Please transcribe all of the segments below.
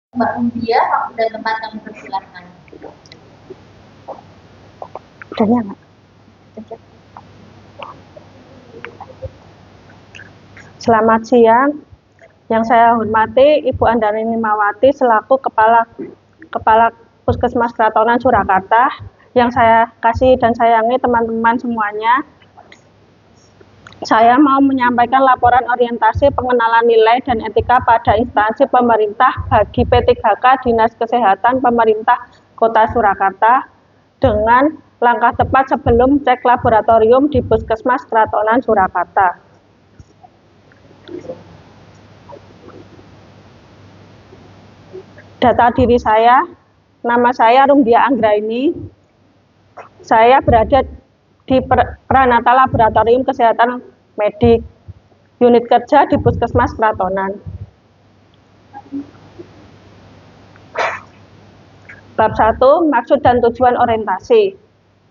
Mbak Umbia, waktu dan tempat kami persilakan. Udah Mbak. Selamat siang. Yang saya hormati Ibu Andani Nimawati selaku Kepala Puskesmas Kratonan Surakarta. Yang saya kasih dan sayangi teman-teman semuanya. Saya mau menyampaikan laporan orientasi pengenalan nilai dan etika pada instansi pemerintah bagi P3K Dinas Kesehatan Pemerintah Kota Surakarta dengan langkah tepat sebelum cek laboratorium di Puskesmas Kratonan Surakarta. Data diri saya, nama saya Rumbia Anggraini. Saya berada di Pranata Laboratorium Kesehatan Medik, unit kerja di Puskesmas Kratonan. Bab 1, maksud dan tujuan orientasi.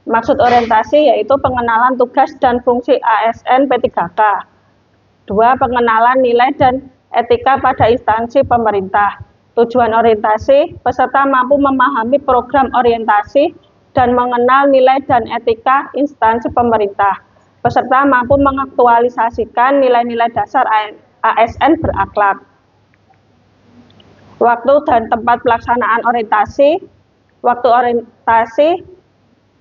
Maksud orientasi yaitu pengenalan tugas dan fungsi ASN P3K. 2, pengenalan nilai dan etika pada instansi pemerintah. Tujuan orientasi, peserta mampu memahami program orientasi dan mengenal nilai dan etika instansi pemerintah. Peserta mampu mengaktualisasikan nilai-nilai dasar ASN berakhlak. Waktu dan tempat pelaksanaan orientasi. Waktu orientasi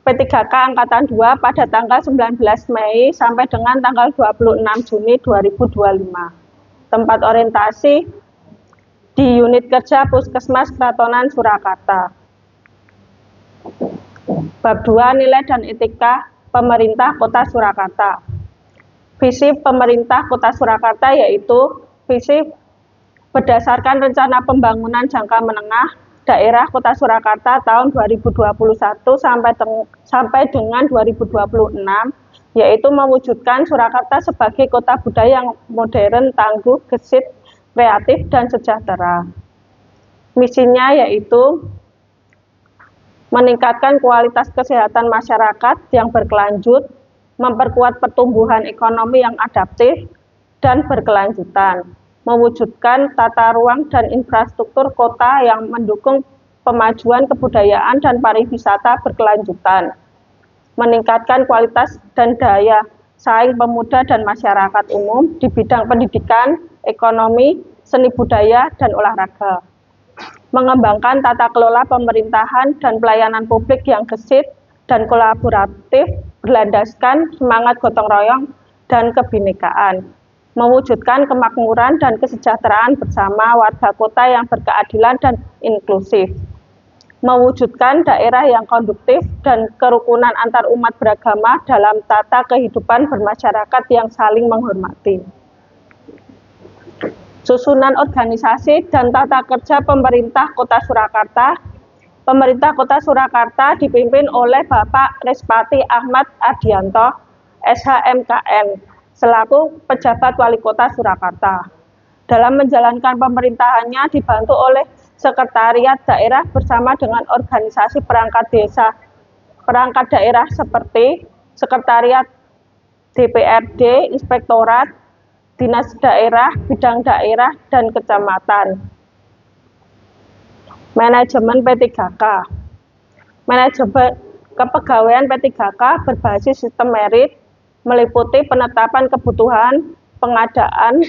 P3K Angkatan 2 pada tanggal 19 Mei sampai dengan tanggal 26 Juni 2025. Tempat orientasi di unit kerja Puskesmas Kratonan Surakarta. Bab 2, nilai dan etika pemerintah Kota Surakarta. Visi pemerintah Kota Surakarta yaitu visi berdasarkan rencana pembangunan jangka menengah daerah Kota Surakarta tahun 2021 sampai dengan 2026, yaitu mewujudkan Surakarta sebagai kota budaya yang modern, tangguh, gesit, kreatif, dan sejahtera. Misinya yaitu meningkatkan kualitas kesehatan masyarakat yang berkelanjut, memperkuat pertumbuhan ekonomi yang adaptif dan berkelanjutan, mewujudkan tata ruang dan infrastruktur kota yang mendukung pemajuan kebudayaan dan pariwisata berkelanjutan, meningkatkan kualitas dan daya saing pemuda dan masyarakat umum di bidang pendidikan, ekonomi, seni budaya, dan olahraga, mengembangkan tata kelola pemerintahan dan pelayanan publik yang gesit dan kolaboratif berlandaskan semangat gotong royong dan kebinekaan, mewujudkan kemakmuran dan kesejahteraan bersama warga kota yang berkeadilan dan inklusif, mewujudkan daerah yang konduktif dan kerukunan antar umat beragama dalam tata kehidupan bermasyarakat yang saling menghormati. Susunan organisasi dan tata kerja pemerintah Kota Surakarta. Pemerintah Kota Surakarta dipimpin oleh Bapak Respati Ahmad Adianto, SHMKM, selaku pejabat Wali Kota Surakarta. Dalam menjalankan pemerintahannya dibantu oleh Sekretariat Daerah bersama dengan organisasi perangkat desa, perangkat daerah seperti Sekretariat DPRD, Inspektorat, Dinas Daerah, Bidang Daerah, dan Kecamatan. Manajemen P3K. Manajemen kepegawaian P3K berbasis sistem merit, meliputi penetapan kebutuhan, pengadaan,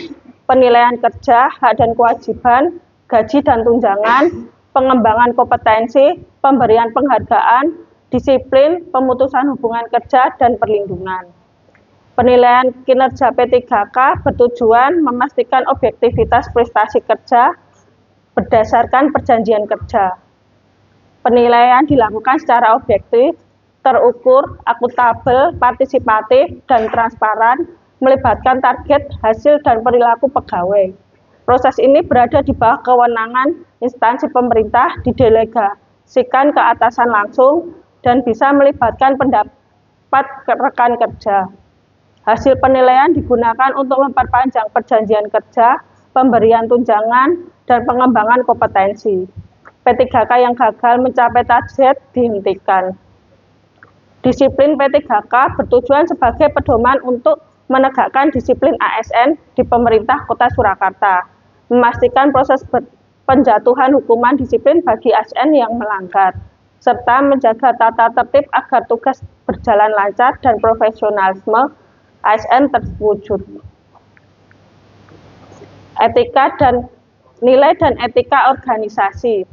penilaian kerja, hak dan kewajiban, gaji dan tunjangan, pengembangan kompetensi, pemberian penghargaan, disiplin, pemutusan hubungan kerja, dan perlindungan. Penilaian kinerja P3K bertujuan memastikan objektivitas prestasi kerja berdasarkan perjanjian kerja. Penilaian dilakukan secara objektif, terukur, akuntabel, partisipatif, dan transparan, melibatkan target, hasil, dan perilaku pegawai. Proses ini berada di bawah kewenangan instansi pemerintah, didelegasikan ke atasan langsung, dan bisa melibatkan pendapat rekan kerja. Hasil penilaian digunakan untuk memperpanjang perjanjian kerja, pemberian tunjangan, dan pengembangan kompetensi. P3K yang gagal mencapai target dihentikan. Disiplin P3K bertujuan sebagai pedoman untuk menegakkan disiplin ASN di pemerintah Kota Surakarta, memastikan proses penjatuhan hukuman disiplin bagi ASN yang melanggar, serta menjaga tata tertib agar tugas berjalan lancar dan profesionalisme ASN terwujud. Etika dan nilai dan etika organisasi.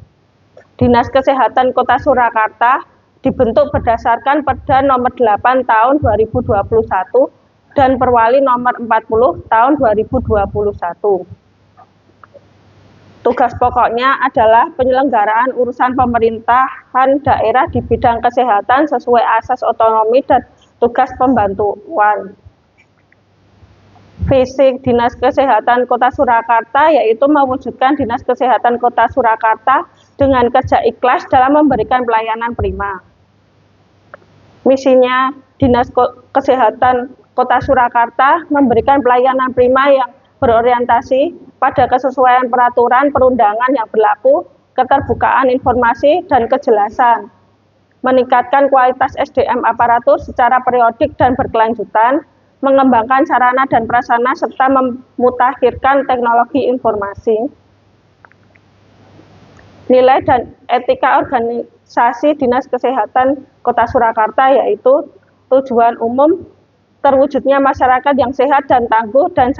Dinas Kesehatan Kota Surakarta dibentuk berdasarkan Perda Nomor 8 Tahun 2021 dan Perwali Nomor 40 Tahun 2021. Tugas pokoknya adalah penyelenggaraan urusan pemerintahan daerah di bidang kesehatan sesuai asas otonomi dan tugas pembantuan. Visi Dinas Kesehatan Kota Surakarta yaitu mewujudkan Dinas Kesehatan Kota Surakarta dengan kerja ikhlas dalam memberikan pelayanan prima. Misinya Dinas Kesehatan Kota Surakarta memberikan pelayanan prima yang berorientasi pada kesesuaian peraturan perundangan yang berlaku, keterbukaan informasi, dan kejelasan, meningkatkan kualitas SDM aparatur secara periodik dan berkelanjutan, mengembangkan sarana dan prasarana serta memutakhirkan teknologi informasi. Nilai dan etika organisasi Dinas Kesehatan Kota Surakarta yaitu tujuan umum terwujudnya masyarakat yang sehat dan tangguh dan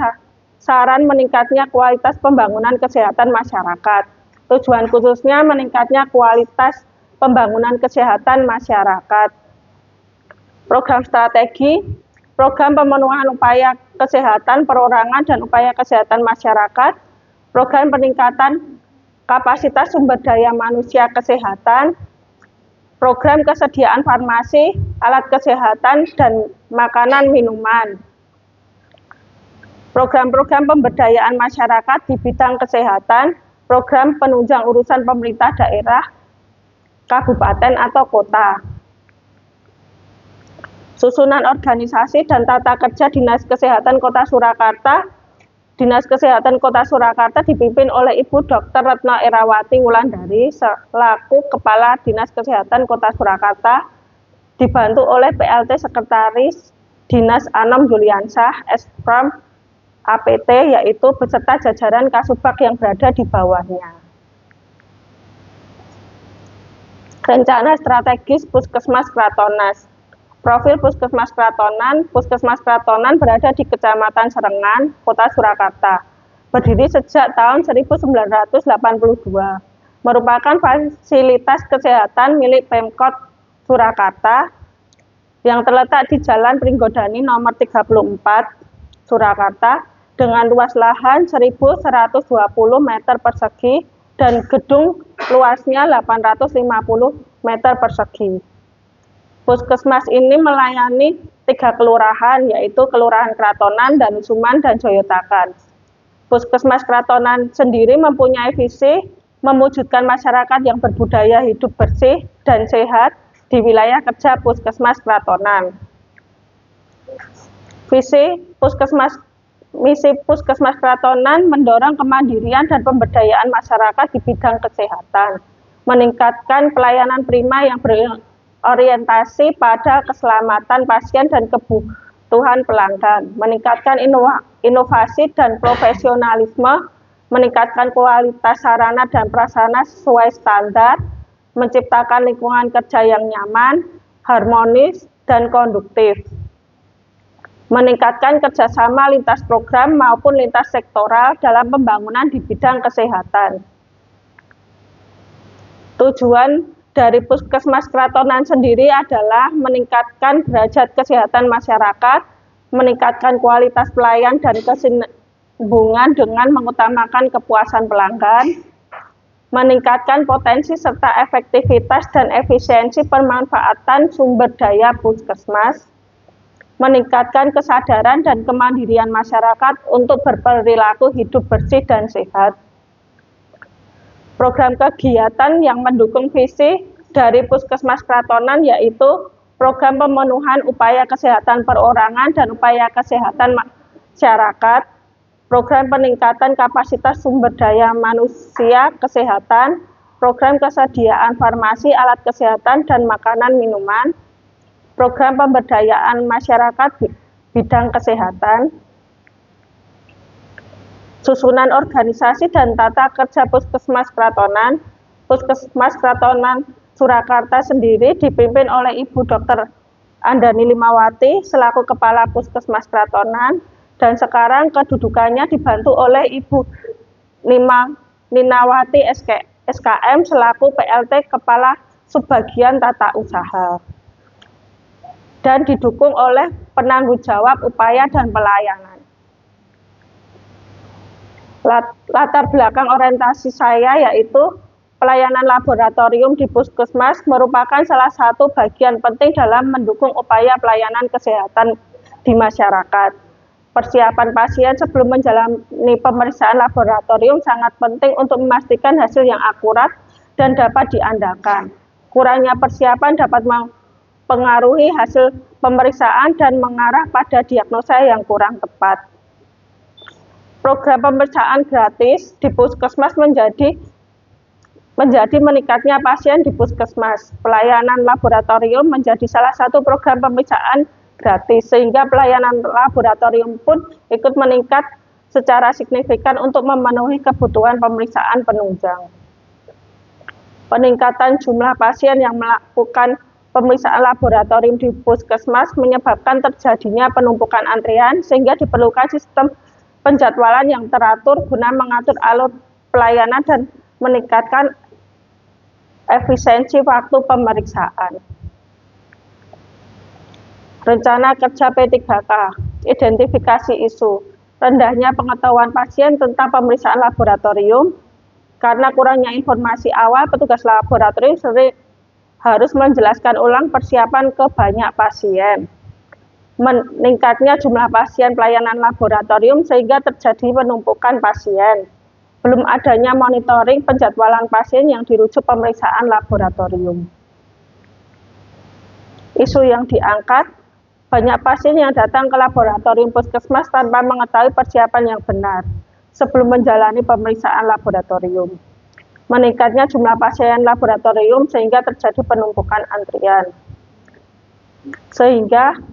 saran meningkatnya kualitas pembangunan kesehatan masyarakat. Tujuan khususnya meningkatnya kualitas pembangunan kesehatan masyarakat. Program strategi. Program pemenuhan upaya kesehatan perorangan dan upaya kesehatan masyarakat, program peningkatan kapasitas sumber daya manusia kesehatan, program kesediaan farmasi, alat kesehatan, dan makanan minuman. Program-program pemberdayaan masyarakat di bidang kesehatan, program penunjang urusan pemerintah daerah, kabupaten atau kota. Susunan organisasi dan tata kerja Dinas Kesehatan Kota Surakarta. Dinas Kesehatan Kota Surakarta dipimpin oleh Ibu Dr. Retno Erawati Wulandari selaku Kepala Dinas Kesehatan Kota Surakarta, dibantu oleh PLT Sekretaris Dinas Anom Juliansah, Espram, APT, yaitu beserta jajaran Kasubag yang berada di bawahnya. Rencana strategis Puskesmas Kratonas. Profil Puskesmas Kratonan berada di Kecamatan Serengan, Kota Surakarta. Berdiri sejak tahun 1982. Merupakan fasilitas kesehatan milik Pemkot Surakarta yang terletak di Jalan Pringgodani nomor 34, Surakarta, dengan luas lahan 1.120 meter persegi dan gedung luasnya 850 meter persegi. Puskesmas ini melayani 3 kelurahan, yaitu Kelurahan Kratonan, Danusuman, dan Joyotakan. Puskesmas Kratonan sendiri mempunyai visi mewujudkan masyarakat yang berbudaya hidup bersih dan sehat di wilayah kerja Puskesmas Kratonan. Misi Puskesmas Kratonan mendorong kemandirian dan pemberdayaan masyarakat di bidang kesehatan, meningkatkan pelayanan prima yang orientasi pada keselamatan pasien dan kebutuhan pelanggan, meningkatkan inovasi dan profesionalisme, meningkatkan kualitas sarana dan prasarana sesuai standar, menciptakan lingkungan kerja yang nyaman, harmonis, dan konduktif, meningkatkan kerjasama lintas program maupun lintas sektoral dalam pembangunan di bidang kesehatan. Tujuan dari Puskesmas Kratonan sendiri adalah meningkatkan derajat kesehatan masyarakat, meningkatkan kualitas pelayan dan kesinambungan dengan mengutamakan kepuasan pelanggan, meningkatkan potensi serta efektivitas dan efisiensi pemanfaatan sumber daya Puskesmas, meningkatkan kesadaran dan kemandirian masyarakat untuk berperilaku hidup bersih dan sehat. Program kegiatan yang mendukung visi dari Puskesmas Kratonan yaitu program pemenuhan upaya kesehatan perorangan dan upaya kesehatan masyarakat, program peningkatan kapasitas sumber daya manusia kesehatan, program kesediaan farmasi, alat kesehatan, dan makanan minuman, program pemberdayaan masyarakat bidang kesehatan. Susunan organisasi dan tata kerja Puskesmas Kratonan. Puskesmas Kratonan Surakarta sendiri dipimpin oleh Ibu Dr. Andani Limawati selaku Kepala Puskesmas Kratonan, dan sekarang kedudukannya dibantu oleh Ibu Ninawati SKM selaku PLT Kepala Subbagian Tata Usaha, dan didukung oleh penanggung jawab upaya dan pelayanan. Latar belakang orientasi saya yaitu pelayanan laboratorium di Puskesmas merupakan salah satu bagian penting dalam mendukung upaya pelayanan kesehatan di masyarakat. Persiapan pasien sebelum menjalani pemeriksaan laboratorium sangat penting untuk memastikan hasil yang akurat dan dapat diandalkan. Kurangnya persiapan dapat mempengaruhi hasil pemeriksaan dan mengarah pada diagnosa yang kurang tepat. Program pemeriksaan gratis di Puskesmas menjadi meningkatnya pasien di Puskesmas. Pelayanan laboratorium menjadi salah satu program pemeriksaan gratis, sehingga pelayanan laboratorium pun ikut meningkat secara signifikan untuk memenuhi kebutuhan pemeriksaan penunjang. Peningkatan jumlah pasien yang melakukan pemeriksaan laboratorium di Puskesmas menyebabkan terjadinya penumpukan antrian, sehingga diperlukan sistem penjadwalan yang teratur guna mengatur alur pelayanan dan meningkatkan efisiensi waktu pemeriksaan. Rencana kerja P3K, identifikasi isu, rendahnya pengetahuan pasien tentang pemeriksaan laboratorium. Karena kurangnya informasi awal, petugas laboratorium sering harus menjelaskan ulang persiapan ke banyak pasien. Meningkatnya jumlah pasien pelayanan laboratorium sehingga terjadi penumpukan pasien. Belum adanya monitoring penjadwalan pasien yang dirujuk pemeriksaan laboratorium. Isu yang diangkat, banyak pasien yang datang ke laboratorium Puskesmas tanpa mengetahui persiapan yang benar sebelum menjalani pemeriksaan laboratorium. Meningkatnya jumlah pasien laboratorium sehingga terjadi penumpukan antrian. Sehingga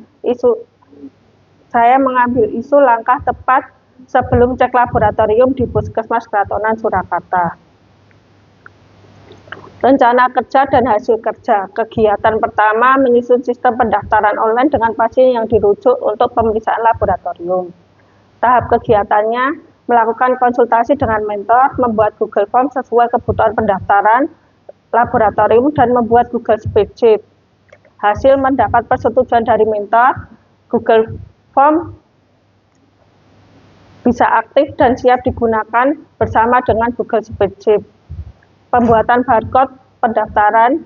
saya mengambil isu langkah tepat sebelum cek laboratorium di Puskesmas Kratonan Surakarta. Rencana kerja dan hasil kerja. Kegiatan pertama menyusun sistem pendaftaran online dengan pasien yang dirujuk untuk pemeriksaan laboratorium. Tahap kegiatannya melakukan konsultasi dengan mentor, membuat Google Form sesuai kebutuhan pendaftaran laboratorium, dan membuat Google Spreadsheet. Hasil mendapat persetujuan dari mentor, Google Form bisa aktif dan siap digunakan bersama dengan Google Spreadsheet. Pembuatan barcode pendaftaran,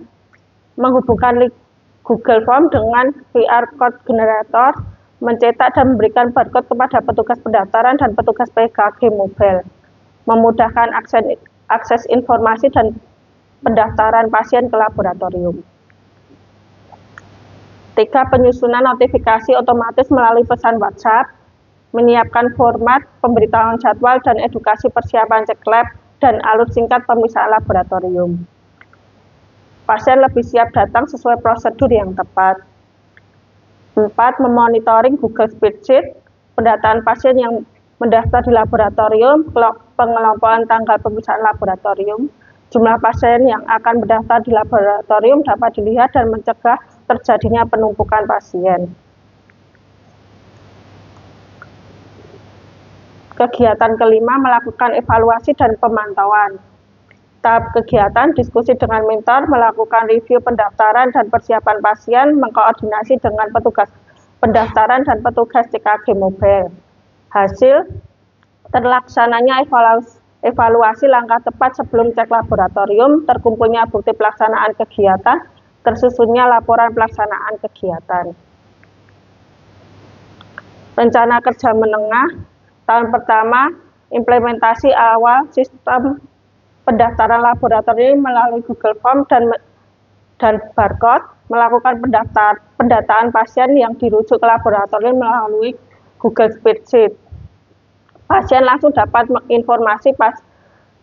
menghubungkan link Google Form dengan QR Code Generator, mencetak dan memberikan barcode kepada petugas pendaftaran dan petugas PKG mobile, memudahkan akses informasi dan pendaftaran pasien ke laboratorium. 3. Penyusunan notifikasi otomatis melalui pesan WhatsApp, menyiapkan format pemberitahuan jadwal dan edukasi persiapan cek lab dan alur singkat pemeriksaan laboratorium. Pasien lebih siap datang sesuai prosedur yang tepat. 4. Memonitoring Google Spreadsheet, pendataan pasien yang mendaftar di laboratorium, pengelompokan tanggal pemeriksaan laboratorium, jumlah pasien yang akan mendaftar di laboratorium dapat dilihat dan mencegah terjadinya penumpukan pasien. Kegiatan kelima, melakukan evaluasi dan pemantauan. Tahap kegiatan, diskusi dengan mentor, melakukan review pendaftaran dan persiapan pasien, mengkoordinasi dengan petugas pendaftaran dan petugas CKG mobile. Hasil, terlaksananya evaluasi langkah tepat sebelum cek laboratorium, terkumpulnya bukti pelaksanaan kegiatan, tersusunnya laporan pelaksanaan kegiatan. Rencana kerja menengah, tahun pertama, implementasi awal sistem pendaftaran laboratorium melalui Google Form dan barcode, melakukan pendataan pasien yang dirujuk ke laboratorium melalui Google Spreadsheet. Pasien langsung dapat informasi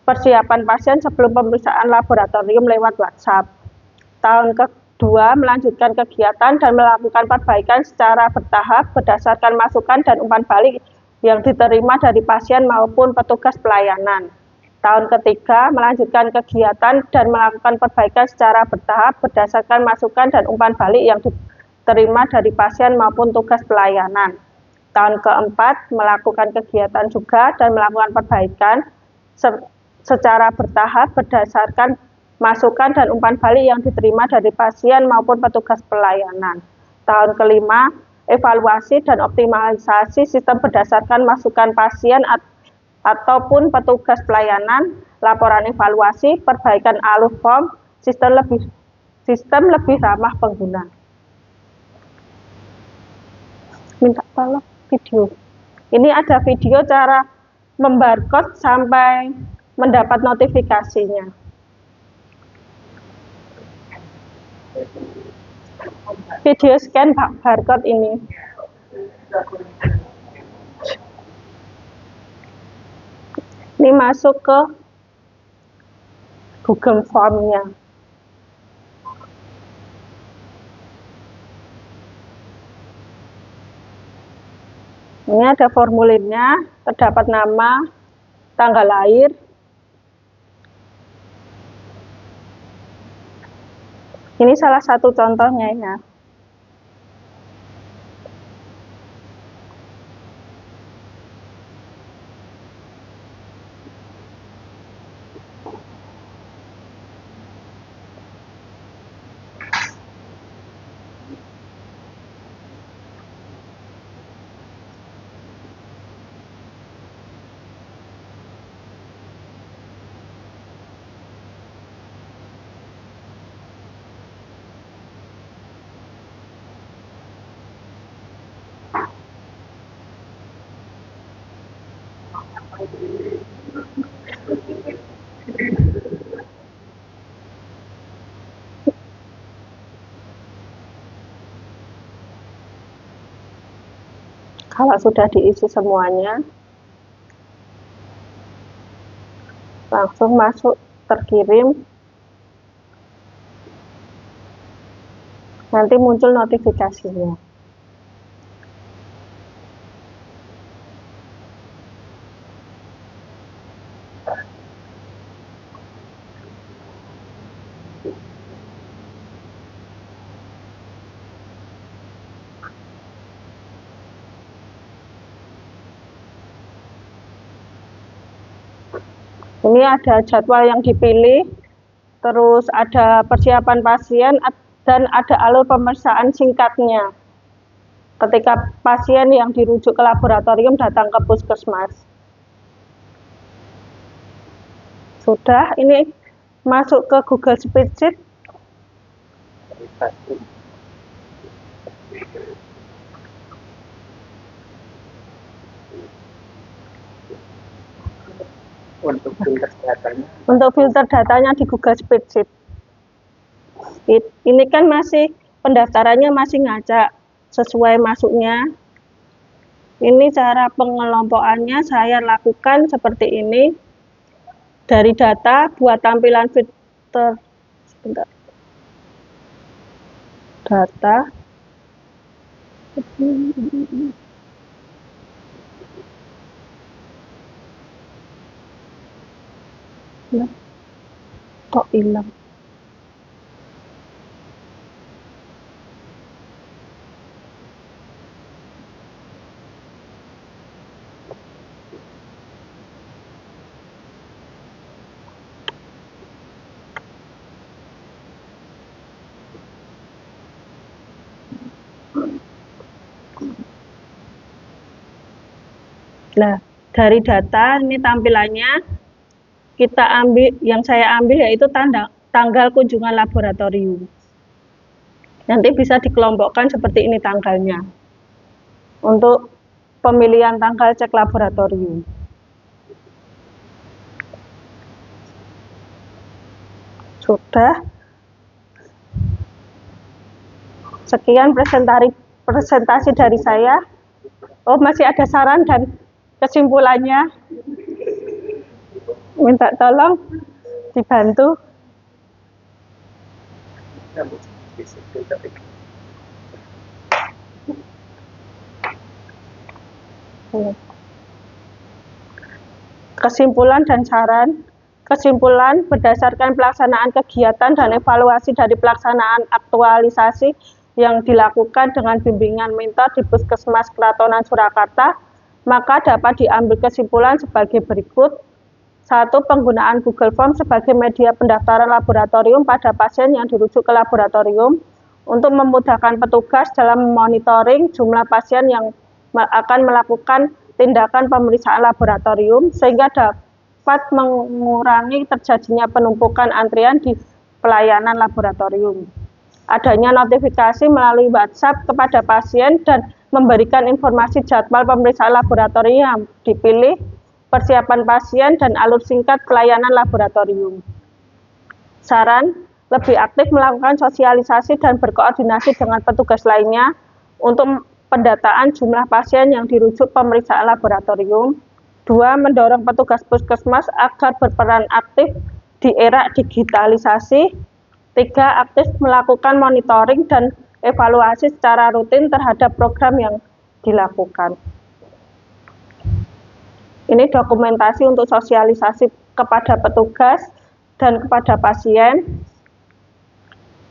persiapan pasien sebelum pemeriksaan laboratorium lewat WhatsApp. Tahun kedua, melanjutkan kegiatan dan melakukan perbaikan secara bertahap berdasarkan masukan dan umpan balik yang diterima dari pasien maupun petugas pelayanan. Tahun ketiga, melanjutkan kegiatan dan melakukan perbaikan secara bertahap berdasarkan masukan dan umpan balik yang diterima dari pasien maupun tugas pelayanan. Tahun keempat, melakukan kegiatan juga dan melakukan perbaikan secara bertahap berdasarkan masukan dan umpan balik yang diterima dari pasien maupun petugas pelayanan. Tahun kelima, evaluasi dan optimalisasi sistem berdasarkan masukan pasien ataupun petugas pelayanan, laporan evaluasi, perbaikan alur form, sistem lebih ramah pengguna. Minta tolong video. Ini ada video cara membarcode sampai mendapat notifikasinya. Video scan barcode ini. Ini masuk ke Google Form-nya. Ini ada formulirnya, terdapat nama, tanggal lahir. Ini salah satu contohnya ya. Kalau sudah diisi semuanya, langsung masuk terkirim. Nanti muncul notifikasinya. Ini ada jadwal yang dipilih, terus ada persiapan pasien, dan ada alur pemeriksaan singkatnya. Ketika pasien yang dirujuk ke laboratorium datang ke puskesmas. Sudah, ini masuk ke Google Spreadsheet. Untuk filter datanya di Google Spreadsheet. Ini kan masih pendaftarannya masih ngacak sesuai masuknya. Ini cara pengelompokannya saya lakukan seperti ini. Dari data buat tampilan filter. Sebentar. Data. Kok hilang? Nah, dari data ini tampilannya kita ambil, yang saya ambil yaitu tanggal kunjungan laboratorium. Nanti bisa dikelompokkan seperti ini tanggalnya. Untuk pemilihan tanggal cek laboratorium. Sudah. Sekian presentasi dari saya. Oh, masih ada saran dan kesimpulannya. Minta tolong dibantu. Kesimpulan dan saran. Kesimpulan, berdasarkan pelaksanaan kegiatan dan evaluasi dari pelaksanaan aktualisasi yang dilakukan dengan bimbingan mentor di Puskesmas Keratonan Surakarta, maka dapat diambil kesimpulan sebagai berikut. 1. Penggunaan Google Form sebagai media pendaftaran laboratorium pada pasien yang dirujuk ke laboratorium untuk memudahkan petugas dalam monitoring jumlah pasien yang akan melakukan tindakan pemeriksaan laboratorium sehingga dapat mengurangi terjadinya penumpukan antrian di pelayanan laboratorium. Adanya notifikasi melalui WhatsApp kepada pasien dan memberikan informasi jadwal pemeriksaan laboratorium yang dipilih, persiapan pasien, dan alur singkat pelayanan laboratorium. Saran, lebih aktif melakukan sosialisasi dan berkoordinasi dengan petugas lainnya untuk pendataan jumlah pasien yang dirujuk pemeriksaan laboratorium. 2. Mendorong petugas puskesmas agar berperan aktif di era digitalisasi. 3. Aktif melakukan monitoring dan evaluasi secara rutin terhadap program yang dilakukan. Ini dokumentasi untuk sosialisasi kepada petugas dan kepada pasien.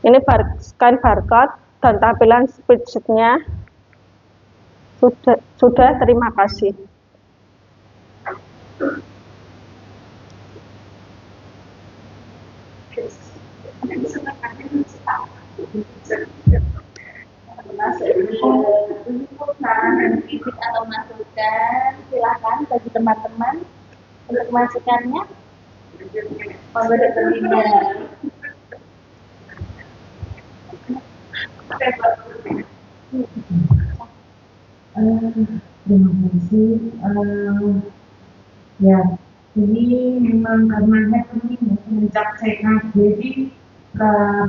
Ini scan barcode dan tampilan spreadsheet-nya. Sudah, terima kasih. Kritik atau masukan, silakan bagi teman-teman untuk masukannya. Monggo Dr. Linda. Terima kasih. Ya, ini memang karena ini mencap CKD, jadi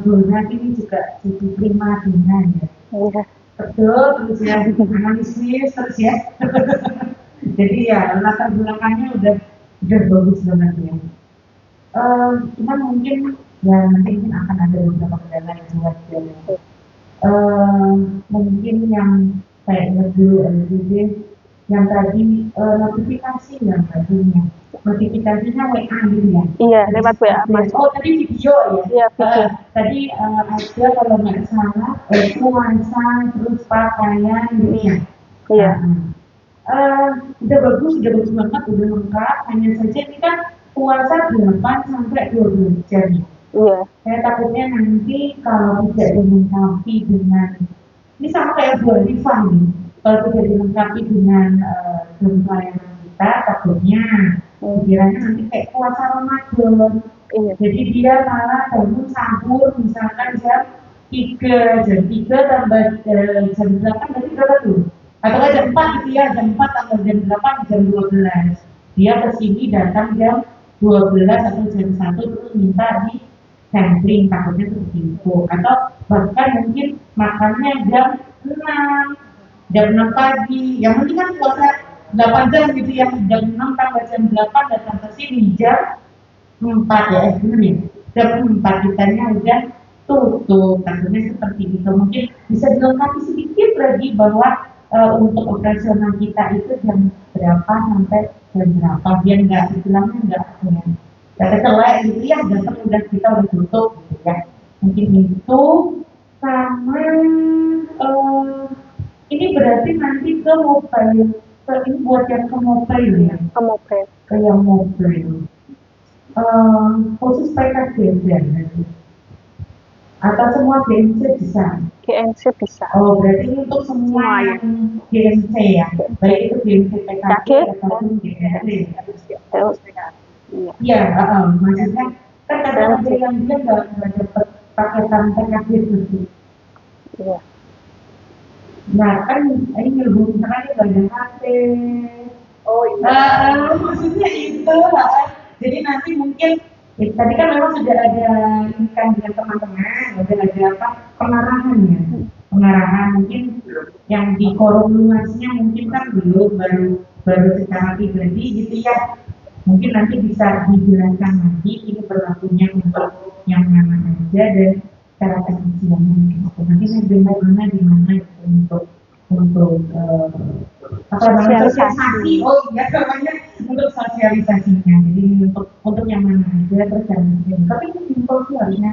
Borat ini juga jadi prima dona ya. Betul, terus ya analisis terus ya. Jadi ya latar belakangnya udah bagus banget ya. Cuma mungkin ya nanti akan ada beberapa kendala yang wajar. Mungkin yang saya ingat dulu yang tadi notifikasi yang tadinya notifikasinya WA gitu ya. Iya, lewat WA Mas. Oh, tadi video ya. Iya, video. Tadi ada kalau nggak salah nuansa terus pakaian gitu ya. Iya. Udah bagus banget, udah lengkap. Hanya saja ini kan puasa 8 sampai 12 jam. Iya. Saya takutnya nanti kalau tidak dilengkapi dengan ini sama kayak buat refund nih. Kalau tidak dilengkapi dengan jam pelayanan kita, takutnya kiranya nanti kayak puasa Ramadan. Iya. Jadi dia malah bangun sahur misalkan jam 3 tambah jam 8 berarti berapa tuh? Atau jam 4 gitu ya, jam 4 tambah jam 8 jam 12. Dia kesini datang jam 12 atau jam 1 terus minta di sampling, takutnya seperti itu. Atau bahkan mungkin makannya jam 6 pagi. Yang penting kan puasa 8 jam gitu ya, jam 6 tambah jam 8 datang ke sini jam 4 ya, benar ya? Jam 4 kitanya udah tutup, takutnya seperti itu. Mungkin bisa dilengkapi sedikit lagi bahwa untuk operasional kita itu jam berapa sampai jam berapa, biar nggak istilahnya nggak kecelek gitu ya, jam udah kita udah tutup gitu ya. Mungkin itu sama ini berarti nanti ke mobile, ini buat yang ke mobile ya? Ke mobile. Ke yang mobile. Khusus PKG nanti. Atau semua GNC bisa? GNC bisa. Oh, berarti ini untuk semua yang GNC ya? Baik itu GNC PKG ataupun GNC. Iya, maksudnya kan kadang ada yang dia nggak dapat paketan PKG gitu. Iya. Nah kan ini nyelubung misalkan dia nggak ada HP. Oh iya. Maksudnya itu jadi nanti mungkin tadi kan memang sudah ada ini kan dengan teman-teman, udah ada apa pengarahan ya, pengarahan mungkin yang di forum luasnya mungkin kan belum baru secara pribadi gitu ya. Mungkin nanti bisa dijelaskan nanti ini berlakunya untuk yang mana aja dan cara pengisiannya. Nanti saya bagaimana di mana untuk apa namanya sosialisasi. Oh iya namanya untuk sosialisasinya. Jadi untuk yang mana aja terus yang mungkin. Tapi ini simpel sih harusnya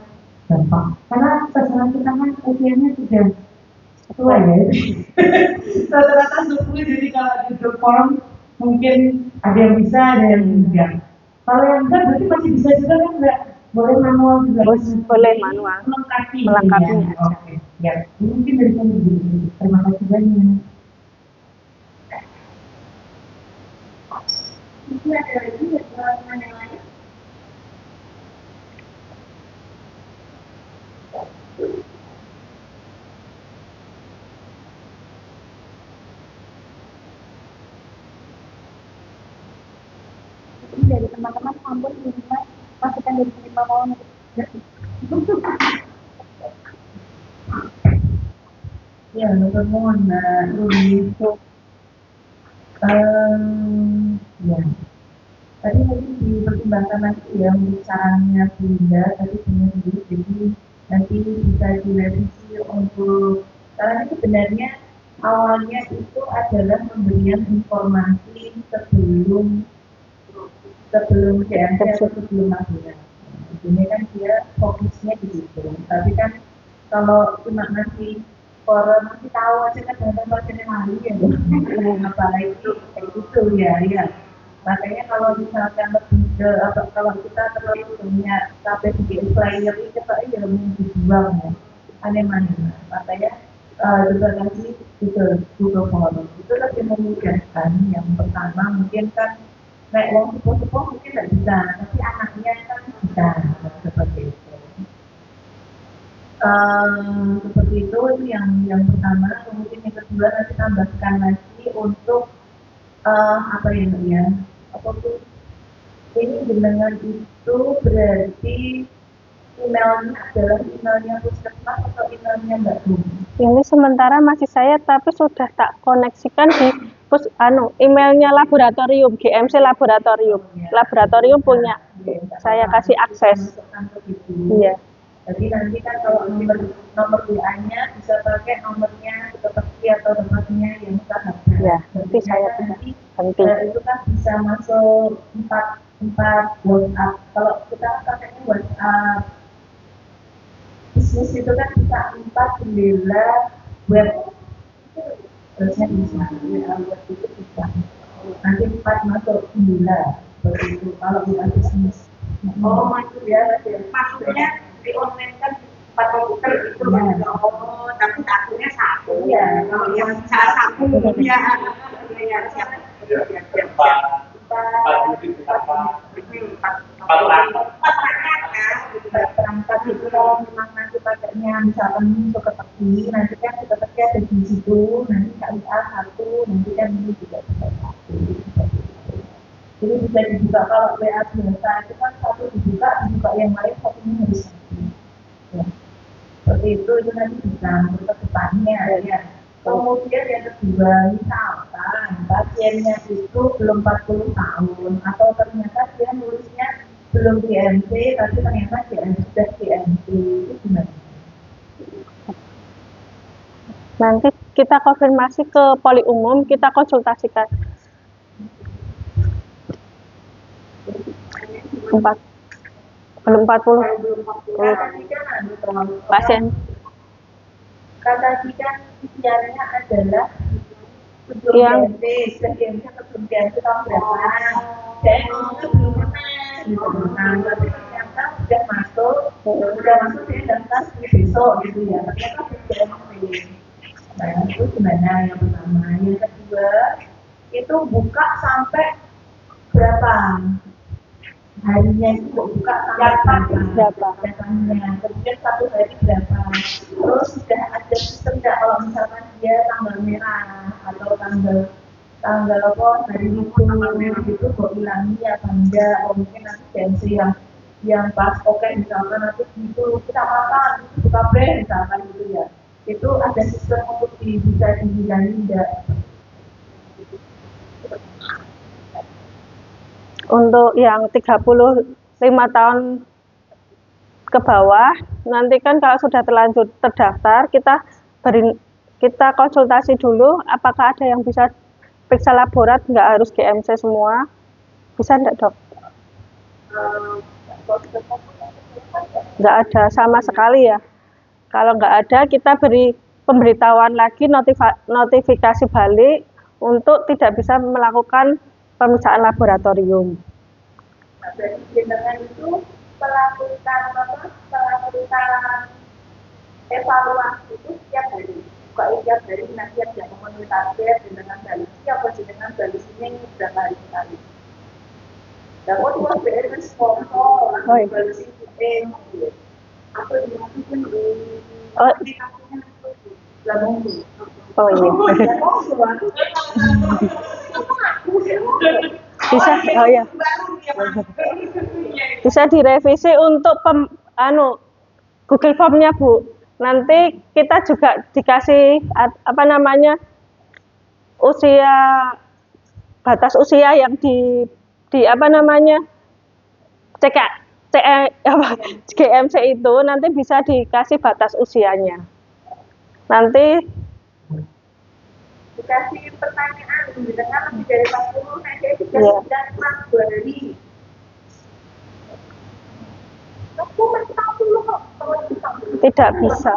gampang. Karena sasaran kita kan usianya sudah tua ya. Rata-rata 10, jadi kalau di Google Form mungkin ada yang bisa, ada yang enggak. Kalau yang enggak berarti masih bisa juga kan enggak? Boleh manual juga. Boleh manual. Melengkapinya Melengkapinya ya. aja. Oke. Ya, mungkin dari kami dulu. Terima kasih banyak. Mungkin ada lagi ya teman-teman yang lain. Ini dari teman-teman ampun terima masukan dari terima mau Ya, nuwun Mbak Ruli. Ya, tadi mungkin dipertimbangkan nanti ya untuk sarannya Bunda tadi benar dulu, jadi nanti bisa direvisi untuk karena ini sebenarnya awalnya itu adalah pemberian informasi sebelum GMT atau sebelum magelang. Ini kan dia fokusnya di situ. Tapi kan kalau cuma ngasih forum nanti tahu aja kan datang pasien hari ya, apalagi itu kayak gitu ya. Makanya kalau misalkan lebih ke apa kalau kita terlalu banyak KPI player itu kita ya mau dijual ya, aneh-aneh. Makanya juga kasih Google Form itu lebih memudahkan. Yang pertama mungkin kan naik uang sepuh-sepuh mungkin tidak bisa, tapi anaknya kan bisa seperti itu. Seperti itu yang pertama. Kemudian yang kedua nanti tambahkan lagi untuk apa ya apa tuh ini jenengan itu berarti emailnya adalah emailnya puskesmas atau emailnya Mbak Bumi? Ini sementara masih saya, tapi sudah tak koneksikan di emailnya laboratorium, GMC laboratorium. Laboratorium punya, saya kasih akses. Iya. Jadi nanti kan kalau nomor WA-nya bisa pakai nomornya seperti atau tempatnya yang sahabat. Ya, nanti saya nanti ganti. itu kan bisa masuk 4 WhatsApp. Kalau kita pakainya WhatsApp bisnis itu kan bisa 4 jendela web, terusnya bisa web itu bisa. Nanti 4 masuk jendela seperti itu kalau WA bisnis. Oh maksudnya di online kan 4 komputer itu ya. Oh tapi satunya satu ya. Kalau yang salah satu ya siap. Perangkat itu kalau memang nanti pakainya misalkan untuk ketepi, nanti kan ketepi ada di situ, nanti KIA 1, nanti kan ini juga bisa 1. Jadi bisa dibuka kalau WA biasa itu kan satu dibuka yang lain satunya harus satu. Ya. Seperti itu nanti bisa untuk depannya ya. Kemudian yang kedua, misalkan pasiennya itu belum 40 tahun atau ternyata dia nulisnya belum GMC tapi ternyata sudah GMC, itu gimana? Nanti kita konfirmasi ke poli umum, kita konsultasikan. Belum 40 pasien. Kata kan isiannya adalah yang sebelum GMC tahun berapa? Dan itu belum pernah gitu. Nah, tapi ternyata sudah masuk dia daftar besok gitu ya. Ternyata sudah GMC. Nah, itu gimana yang pertama. Yang kedua, itu buka sampai berapa? Harinya itu buka sampai berapa? Datangnya. Kemudian 1 hari berapa? Terus sudah ada sistem nggak kalau misalkan dia tanggal merah atau tanggal apa hari itu tanggal merah itu kok hilangi apa enggak? Oh mungkin nanti GMC yang pas oke misalkan nanti itu kita makan itu buka brand misalkan gitu ya. Itu ada sistem untuk bisa dihilangi enggak? Untuk yang 35 tahun ke bawah, nanti kan kalau sudah terlanjur terdaftar, kita konsultasi dulu apakah ada yang bisa periksa laborat, nggak harus GMC semua. Bisa enggak, Dok? Enggak ada sama sekali ya. Kalau enggak ada, kita beri pemberitahuan lagi, notifikasi balik untuk tidak bisa melakukan pemeriksaan laboratorium. Nah, berarti jenengan itu melakukan evaluasi itu setiap hari. Buka setiap hari nanti yang memenuhi target jenengan balisi apa jenengan balisinya ini berapa hari sekali. Dan waktu BR kan sponsor, balisi itu atau dimasukin di aplikasinya itu. Oh iya. Bisa, oh ya. Bisa direvisi untuk Google Form-nya, Bu. Nanti kita juga dikasih usia, batas usia yang di GMC itu nanti bisa dikasih batas usianya. Nanti dikasih pertanyaan dengan lebih dari 40 nanti dikasih dan 2 hari. Aku masih 40 kok. Tidak bisa.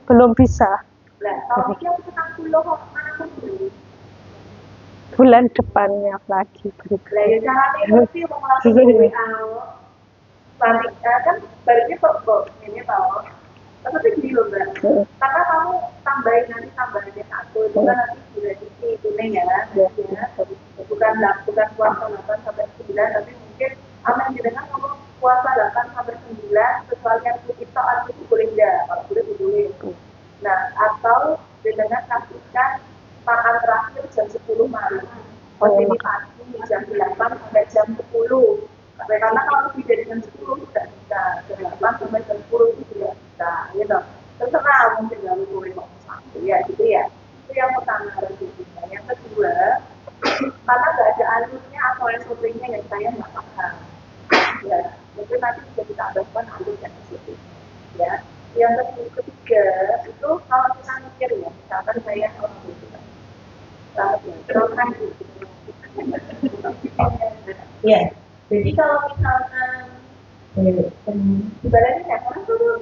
Belum bisa. Lah, kalau dia 40 kok mana aku bulan depannya lagi berikut. Lah ya caranya mesti mau langsung WA. Balik kan baliknya kok ini tahu. Tapi gini loh Mbak, karena kamu tambahinnya 1 itu kan nanti direvisi itunya ya, bukan puasa 8 sampai 9, tapi mungkin aman dengan kamu puasa 8 sampai 9 sesuai yang kita itu boleh enggak, kalau boleh. Nah, atau dengan kasihkan makan terakhir jam 10 malam, ini pagi jam 8 sampai jam 10. Karena kalau lebih dari jam 10 tidak bisa, jam 8 sampai jam 10 itu tidak bisa, gitu. Terserah mungkin lalu boleh mau sampai ya, gitu ya. Itu yang pertama resikonya. Yang kedua, karena nggak ada alurnya atau SOP-nya yang saya nggak paham. Ya, mungkin nanti bisa kita tambahkan alur dan SOP-nya. Ya. Yang ketiga itu kalau kita mikir ya, misalkan saya orang itu, ya. Jadi kalau misalkan ibaratnya ya kan dulu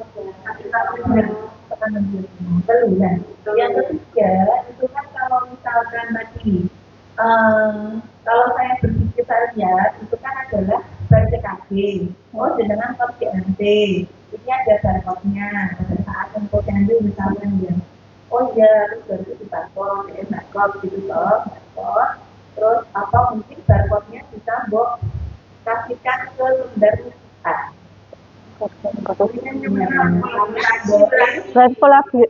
ya. Yang ketiga itu kan kalau misalkan tadi kalau saya berpikir saja itu kan adalah BPKB. Oh dengan kode GMT ini ada barcode-nya pada saat tempo candu misalkan ya. Oh ya terus baru di barcode gitu loh barcode. Terus apa mungkin barcode-nya bisa kasihkan ke lembar dan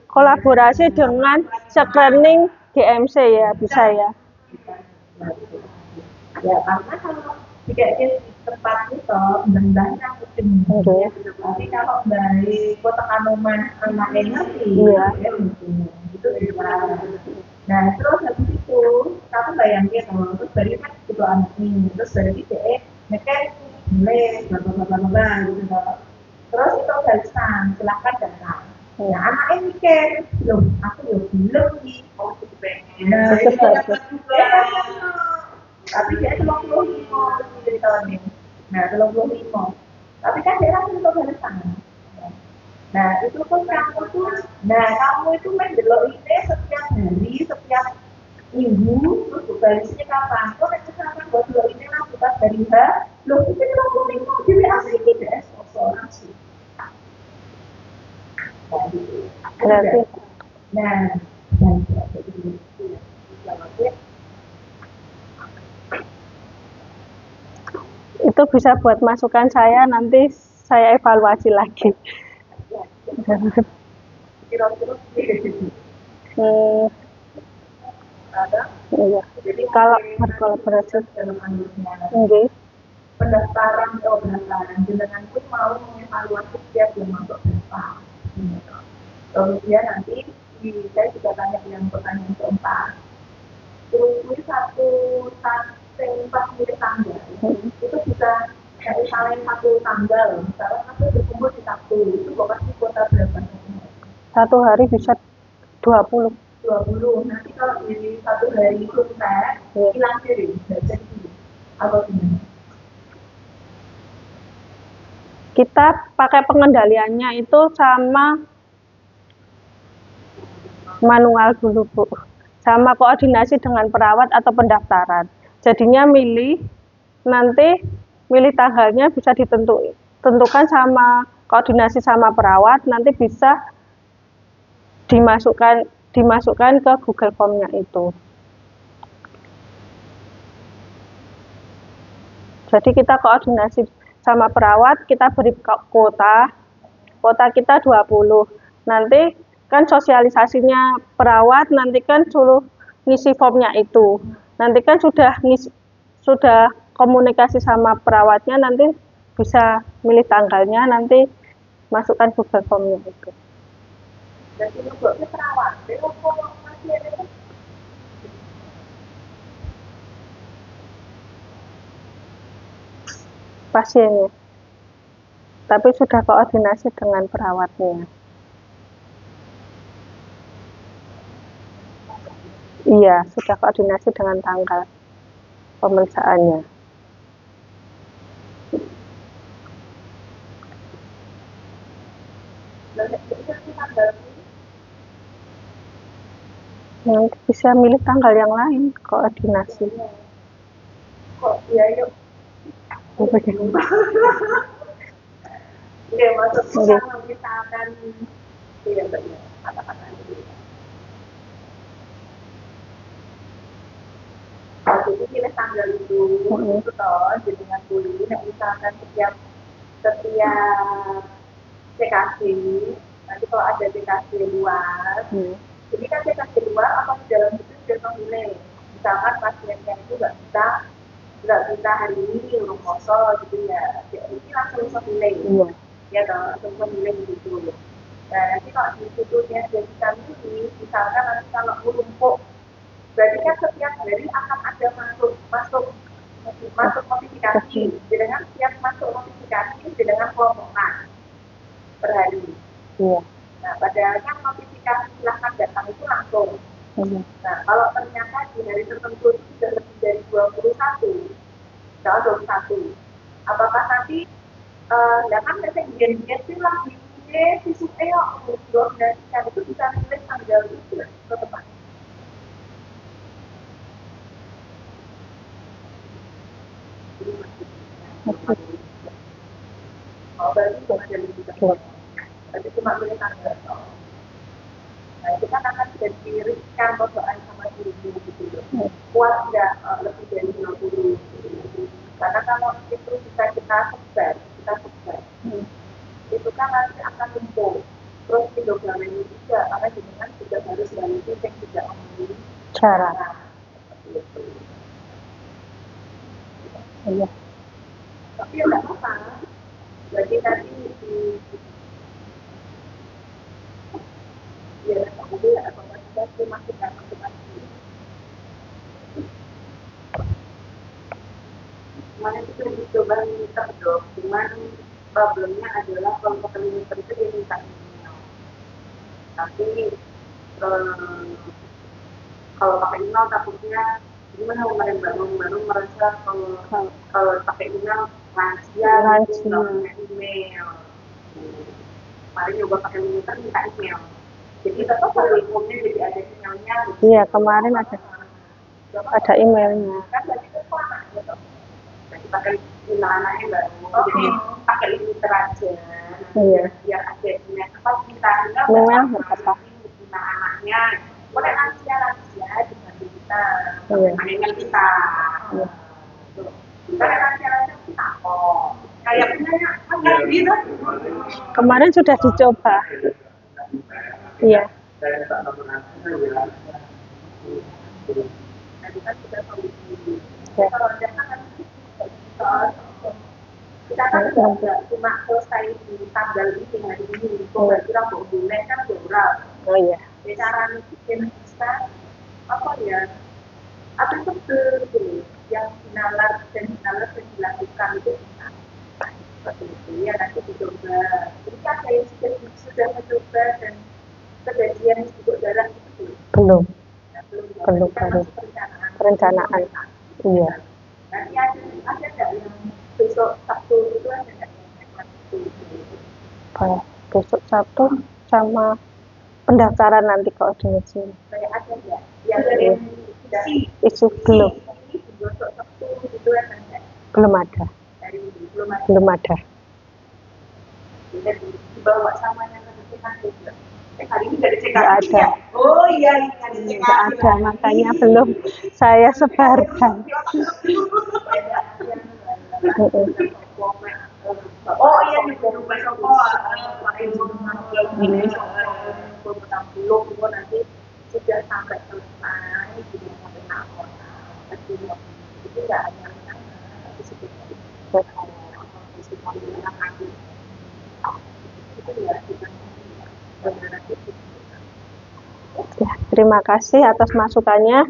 kolaborasi dengan screening GMC ya bisa ya. Ya karena kalau tidak di tempat itu benar-benar aku cemburunya. Tapi kalau dari kota Kanoman anaknya sih, ya gitu Nah terus habis itu kamu bayangin terus dari kan itu anak ini terus dari mereka boleh bla gitu loh. Terus itu barisan silahkan datang. Nah anaknya mikir loh aku ya belum nih mau pengen. Tapi dia 35 dari tahun ini. Nah 35. Tapi kan dia langsung itu barisan. Nah itu pun kamu itu mendelok ini setiap hari setiap minggu terus barisnya kapan? Kok nanti kapan buat delok ini lah bukan dari loh itu di WA ini tidak seseorang sih. Berarti itu bisa buat masukan saya, nanti saya evaluasi lagi. Iya. Kalau berkolaborasi pendaftaran jenengan pun mau mengevaluasi setiap yang masuk berapa. Kemudian nanti saya juga tanya yang pertanyaan keempat. Terus satu pas milih tanggal itu bisa dari saling satu tanggal, misalnya satu berkumpul di Sabtu itu pasti kuota berapa? Satu hari bisa 20. Nanti kalau di satu hari itu hilang diri, nggak jadi apa gimana? Kita pakai pengendaliannya itu sama manual dulu, Bu. Sama koordinasi dengan perawat atau pendaftaran. Jadinya nanti milih tanggalnya bisa ditentukan sama koordinasi sama perawat, nanti bisa dimasukkan ke Google Form-nya itu. Jadi kita koordinasi sama perawat, kita beri kuota kita 20. Nanti kan sosialisasinya perawat, nanti kan suruh ngisi formnya itu. Nanti kan sudah komunikasi sama perawatnya, nanti bisa milih tanggalnya, nanti masukkan Google Form-nya itu. Jadi ngebloknya perawat, dia kok masih ada kan? Pasiennya, tapi sudah koordinasi dengan perawatnya. Iya, sudah koordinasi dengan tanggal pemeriksaannya. Nanti bisa milih tanggal yang lain, koordinasi. Kok iya yuk? Iya, maksudnya kalau misalkan iya benar kata-kata itu. Jadi pilih tanggal itu toh dengan dulu. Nah, misalkan setiap TKC, nanti kalau ada TKC luar, jadi kan TKC luar apa di dalam itu sudah memilih. Misalkan pasiennya itu nggak bisa hari ini urung kosong gitu ya, ini langsung memilih. Ya langsung memilih gitu. Nah, nanti kalau di institutnya jadi kami, misalkan nanti kalau menumpuk, berarti kan setiap hari akan ada masuk notifikasi. Dengan setiap masuk notifikasi dengan kelompokan per hari. Iya. Nah, padahal kan notifikasi silahkan datang itu langsung. Nah, kalau ternyata di hari tertentu itu sudah lebih dari 21, apakah nanti ya kan biasanya sih lah di supaya koordinasikan itu bisa milih tanggal itu ke depan. Oh, berarti cuma jadi berarti cuma milih tanggal. Nah, itu kan akan sudah dirikan persoalan sama dirimu gitu loh. Kuat nggak lebih dari 20 gitu. Karena kalau itu bisa kita sebar, itu kan nanti akan tumbuh. Terus kilogramnya juga, karena dengan juga harus memiliki yang tidak memiliki cara. Iya. Tapi ya nggak apa-apa. Berarti nanti ya aku ya apa masih kemarin itu dicoba minta dong, cuman problemnya adalah kalau limiter itu dia minta email. Tapi kalau pakai email takutnya gimana kemarin baru merasa kalau pakai email lansia nggak punya email. Kemarin juga pakai limiter minta email. Jadi tetap kurikulumnya jadi ada emailnya. Iya, kemarin ada emailnya. Kan berarti itu lama gitu. Jadi pakai email anaknya baru. Jadi pakai limiter aja. Iya. Biar ada email apa kita email apa? Email anaknya. Boleh lansia dibantu kita. Iya. Email kita. Iya. Boleh lansia kita kok. Kayak punya apa gitu. Kemarin sudah dicoba. Iya. Kalau kita kan nggak cuma selesai di tanggal ini hari ini, kira-kira boleh kan beberapa. Oh iya. Cara bikin bisa apa ya? Apa itu yang finaler dan dilakukan itu bisa. Seperti itu ya nanti dicoba. Jadi kan saya sudah mencoba dan kejadian cukup darah itu belum perencanaan. Iya. Nanti ada nggak yang besok Sabtu itu ada nggak yang Baik, besok Sabtu sama pendaftaran nanti koordinasi. Kayak ada nggak yang dari Isu belum besok Sabtu gitu kan ada belum ada dari belum ada belum ada. dan dibawa sama yang ada CKD juga. Hari ini nggak ada CKD Nggak ada. ya? Oh iya, nggak ada CKD. Nggak ada, makanya belum saya sebarkan. Oh iya, di Bogor Soko, lain ini belum nanti sudah sampai selesai, sudah sampai tahun. Tapi itu nggak hanya Ya, terima kasih atas masukannya.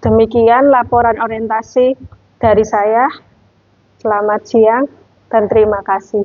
Demikian laporan orientasi dari saya. Selamat siang dan terima kasih.